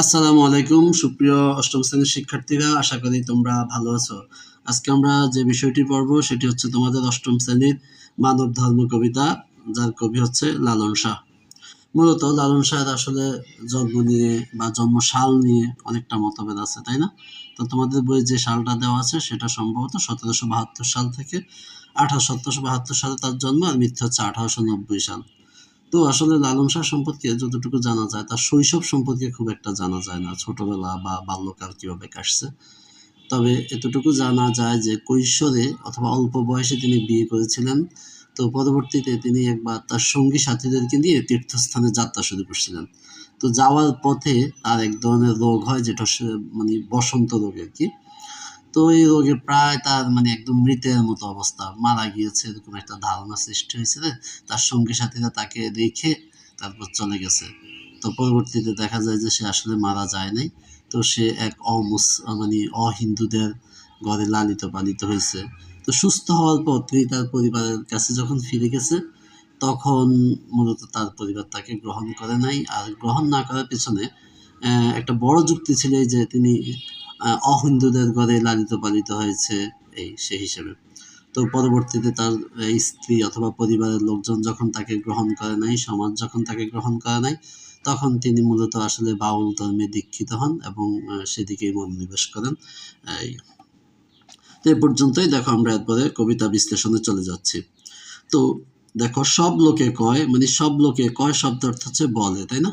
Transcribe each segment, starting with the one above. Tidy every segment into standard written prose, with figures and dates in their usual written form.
আসসালামু আলাইকুম সুপ্রিয় অষ্টম শ্রেণীর শিক্ষার্থীরা, আশা করি তোমরা ভালো আছো। আজকে আমরা যে বিষয়টি পড়ব সেটি হচ্ছে তোমাদের অষ্টম শ্রেণীর মানব ধর্ম কবিতা, যার কবি হচ্ছে লালন শাহ। মূলত লালন শাহের আসলে জন্ম নিয়ে বা জন্ম সাল নিয়ে অনেকটা মতভেদ আছে, তাই না? তো তোমাদের বই যে সালটা দেওয়া আছে সেটা সম্ভবত 1772 সাল থেকে 1772 সালে তার জন্ম, আর মৃত্যু হচ্ছে 1890 সাল। তো আসলে লালন শাহ সম্পর্কে যতটুকু জানা যায়, তার শৈশব সম্পর্কে খুব একটা জানা যায় না, ছোটবেলা বা বাল্যকাল কিভাবে কাটছে। তবে এতটুকু জানা যায় যে কৈশোরে অথবা অল্প বয়সে তিনি বিয়ে করেছিলেন। তো পরবর্তীতে তিনি একবার তার সঙ্গী সাথীদেরকে নিয়ে তীর্থস্থানে যাত্রা শুরু করছিলেন। তো যাওয়ার পথে তার এক ধরনের রোগ হয়, যেটা মানে বসন্ত রোগ আর কি। তো এই রোগে প্রায় তার মানে একদম মৃতের মতো অবস্থা, মারা গিয়েছে এরকম একটা ধারণা সৃষ্টি হয়েছিল। তার সঙ্গী সাথীরা তাকে রেখে তারপর চলে গেছে। তো পরবর্তীতে দেখা যায় যে সে আসলে মারা যায় নাই। তো সে এক মানে অহিন্দুদের ঘরে লালিত পালিত হয়েছে। তো সুস্থ হওয়ার পর তিনি তার পরিবারের কাছে যখন ফিরে গেছে, তখন মূলত তার পরিবার তাকে গ্রহণ করে নাই। আর গ্রহণ না করার পেছনে একটা বড় যুক্তি ছিল এই যে তিনি অহিন্দুদের ঘরে লালিত পালিত হয়েছে, এই সেই হিসেবে। তো পরবর্তীতে তার স্ত্রী অথবা পরিবারের লোকজন যখন তাকে গ্রহণ করে নাই, সমাজ যখন তাকে গ্রহণ করে নাই, তখন তিনি মূলত আসলে বাউল ধর্মে দীক্ষিত হন এবং সেদিকেই মনোনিবেশ করেন। এই তো এ পর্যন্তই। দেখো, আমরা এরপরে কবিতা বিশ্লেষণে চলে যাচ্ছি। তো দেখো, সব লোকে কয়, মানে সব লোকে কয় শব্দ অর্থ হচ্ছে বলে, তাই না?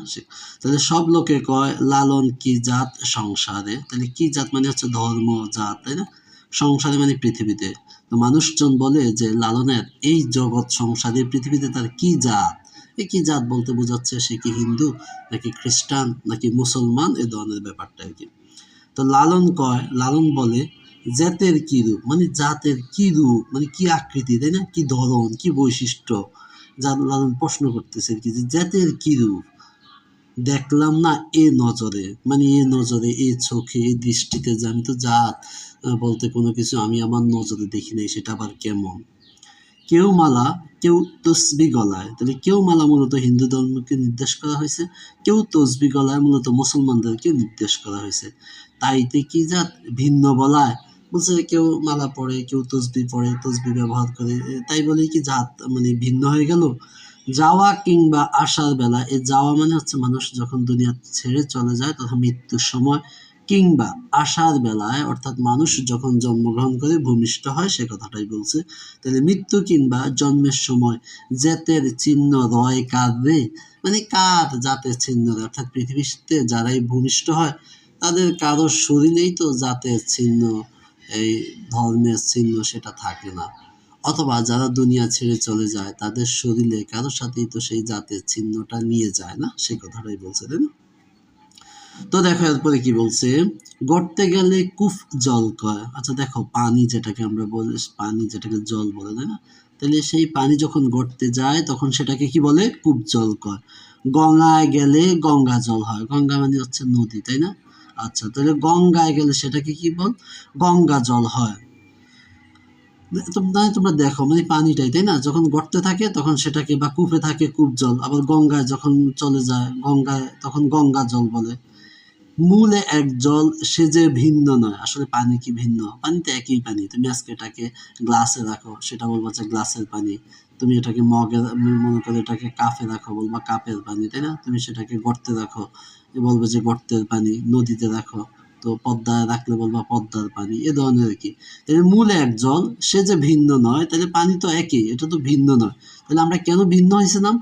তাহলে সব লোকে কয় লালন কি জাত সংসারে, তাহলে কি জাত মানে হচ্ছে ধর্ম, জাত, তাই না? সংসারে মানে পৃথিবীতে। তো মানুষজন বলে যে লালনের এই জগৎ সংসারে পৃথিবীতে তার কি জাত। এই কি জাত বলতে বোঝাচ্ছে সে কি হিন্দু নাকি খ্রিস্টান নাকি মুসলমান, এ ধরনের ব্যাপারটা আর কি। তো লালন কয়, লালন বলে জাতের কি রূপ, মানে জাতের কি রূপ মানে কি আকৃতি, তাই না? কি ধরন, কি বৈশিষ্ট্য, যা লালন প্রশ্ন করতেছে আর কি, যে জাতের কি রূপ দেখলাম না এ নজরে, মানে এ নজরে, এ চোখে, এই দৃষ্টিতে, যে আমি তো জাত বলতে কোনো কিছু আমি আমার নজরে দেখি নাই, সেটা আবার কেমন। কেউ মালা, কেউ তসবি গলায়, তাহলে কেউ মালা মূলত হিন্দু ধর্মকে নির্দেশ করা হয়েছে, কেউ তসবি গলায় মূলত মুসলমানদেরকে নির্দেশ করা হয়েছে। তাইতে কি জাত ভিন্ন বলায়, বলছে কেউ মালা পড়ে, কেউ তসবি পড়ে, তসবি ব্যবহার করে, তাই বলে কি জাত মানে ভিন্ন হয়ে গেল? যাওয়া কিংবা আসার বেলা, এই যাওয়া মানে হচ্ছে মানুষ যখন দুনিয়া ছেড়ে চলে যায় তখন মৃত্যুর সময়, কিংবা আসার বেলায় অর্থাৎ মানুষ যখন জন্মগ্রহণ করে ভূমিষ্ঠ হয় সে কথাটাই বলছে। তাহলে মৃত্যু কিংবা জন্মের সময় জাতের চিহ্ন রয় কার রে, মানে কার জাতের চিহ্ন রয়, অর্থাৎ পৃথিবীতে যারাই ভূমিষ্ঠ হয় তাদের কারোর শরীরেই তো জাতের চিহ্ন, এই ধর্মের চিহ্ন সেটা থাকে না। অথবা যারা দুনিয়া ছেড়ে চলে যায় তাদের শরীরে কারোর সাথেই তো সেই জাতের চিহ্নটা নিয়ে যায় না, সেই কথাটাই বলছে, তাই না? তো দেখো এরপরে কি বলছে, গড়তে গেলে কুফ জল কয়। আচ্ছা দেখো, পানি যেটাকে আমরা বলি, পানি যেটাকে জল বলে, তাই না? তাহলে সেই পানি যখন গড়তে যায় তখন সেটাকে কি বলে? কূপ জল কয়। গঙ্গায় গেলে গঙ্গা জল হয়, গঙ্গা মানে হচ্ছে নদী, তাই না? আচ্ছা, তাহলে গঙ্গায় গেলে সেটাকে কি বল? গঙ্গা জল হয়। তোমরা দেখো, মানে পানিটাই, তাই না? যখন গর্তে থাকে তখন সেটাকে, বা কূপে থাকে কূপ জল, আবার গঙ্গায় যখন চলে যায় গঙ্গায় তখন গঙ্গা জল বলে। মূলে এক জল সে যে ভিন্ন নয়, আসলে পানি কি ভিন্ন? পানি তো একই পানি। তুমি আজকে এটাকে গ্লাসে রাখো, সেটা বলবো যে গ্লাসের পানি। তুমি এটাকে মগে, মনে করো এটাকে কাপে রাখো, বলবা কাপের পানি, তাই না? তুমি সেটাকে গর্তে রাখো, বলবে যে গর্তের পানি। নদীতে রাখো, তো পদ্মায় রাখলে বলবা পদ্মার পানি, এ ধরনের আর কি। তাহলে মূল এক জল সে যে ভিন্ন নয়, তাহলে পানি তো একই, এটা তো ভিন্ন নয়। তাহলে আমরা কেন ভিন্ন হয়েছিলাম?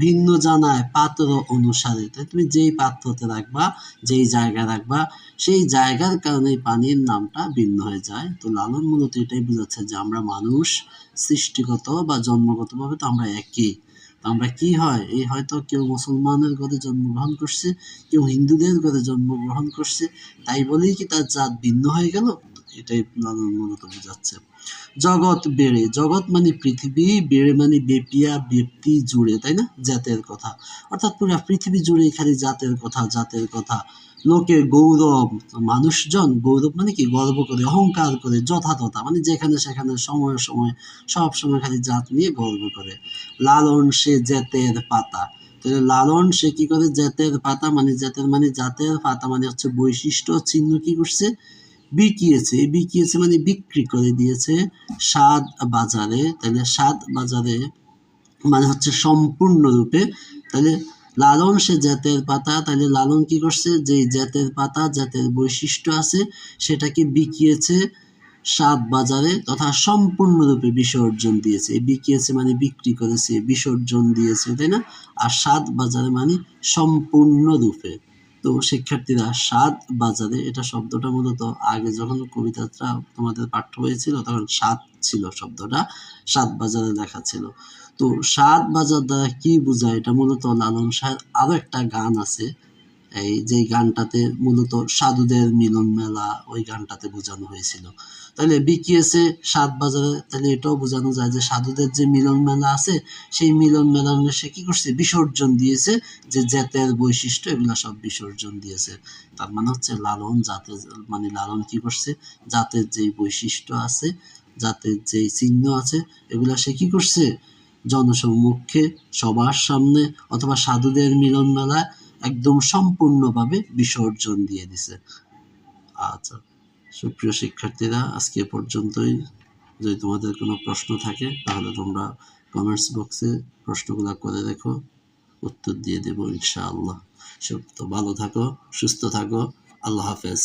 ভিন্ন জানায় পাত্র অনুসারে। তাই তুমি যেই পাত্রতে রাখবা, যেই জায়গায় রাখবা, সেই জায়গার কারণে পানির নামটা ভিন্ন হয়ে যায়। তো লালন মূলত এটাই বোঝাচ্ছে যে আমরা মানুষ, সৃষ্টিগত বা জন্মগতভাবে তো আমরা একই। তো আমরা কি হয়, এই হয়তো কেউ মুসলমানের ঘরে জন্মগ্রহণ করছে, কেউ হিন্দুদের ঘরে জন্মগ্রহণ করছে, তাই বলেই কি তার জাত ভিন্ন হয়ে গেল? এটাই লালন মূলত বোঝাচ্ছে। জগৎ বেড়ে, জগৎ মানে পৃথিবী, বেড়ে মানে বেপিয়া, ব্যক্তি জুড়ে, তাই না? জাতের কথা, অর্থাৎ পুরা পৃথিবী জুড়ে খালি জাতের কথা, জাতের কথা। লোকে গৌরব, মানুষজন গৌরব মানে কি, গর্ব করে, অহংকার করে, যথাতথা মানে যেখানে সেখানে, সময়ে সময়ে, সব সময় খালি জাত নিয়ে গর্ব করে। লালন সে জাতের পাতা, তো তাহলে লালন সে কি করে জাতের পাতা মানে জাতের পাতা মানে হচ্ছে বৈশিষ্ট্য চিহ্ন কি করছে বিকিয়েছে। বিকিয়েছে মানে বিক্রি করে দিয়েছে সাত বাজারে। তাহলে সাত বাজারে মানে হচ্ছে সম্পূর্ণরূপে। তাহলে লালন সে জাতের পাতা, তাহলে লালন কি করছে যে জাতের পাতা জাতের বৈশিষ্ট্য আছে সেটাকে বিকিয়েছে সাত বাজারে তথা সম্পূর্ণরূপে বিসর্জন দিয়েছে। বিকিয়েছে মানে বিক্রি করেছে, বিসর্জন দিয়েছে, তাই না? আর সাত বাজারে মানে সম্পূর্ণরূপে। তো শিক্ষার্থীরা সাত বাজারে এটা শব্দটা মূলত আগে যখন কবিতাটা তোমাদের পাঠ্য বইয়ে ছিল তখন সাত ছিল শব্দটা, সাত বাজারে লেখা ছিল। তো সাত বাজার দ্বারা কি বোঝায় এটা মূলত লালন শাহের আরো একটা গান আছে, এই যে গানটাতে মূলত সাধুদের মিলন মেলা ওই গানটাতে বোঝানো হয়েছিল। তাহলে বিকিয়েছে সাত বাজারে, তাহলে এটাও বোঝানো যায় যে সাধুদের যে মিলন মেলা আছে সেই মিলন মেলা সে কি করছে বিসর্জন দিয়েছে, যে জাতের বৈশিষ্ট্য এগুলা সব বিসর্জন দিয়েছে। তার মানে হচ্ছে লালন জাতের মানে লালন কি করছে জাতের যে বৈশিষ্ট্য আছে জাতের যে চিহ্ন আছে এগুলা সে কি করছে জনসম্মুখে সবার সামনে অথবা সাধুদের মিলন মেলায় একদম সম্পূর্ণভাবে বিসর্জন দিয়ে দিছে। আচ্ছা সুপ্রিয় শিক্ষার্থীরা আজকে পর্যন্তই। যদি তোমাদের কোনো প্রশ্ন থাকে তাহলে তোমরা কমেন্টস বক্সে প্রশ্নগুলো করে রেখো, উত্তর দিয়ে দেবো ইনশাআল্লাহ। সব তো ভালো থাকো, সুস্থ থাকো, আল্লাহ হাফেজ।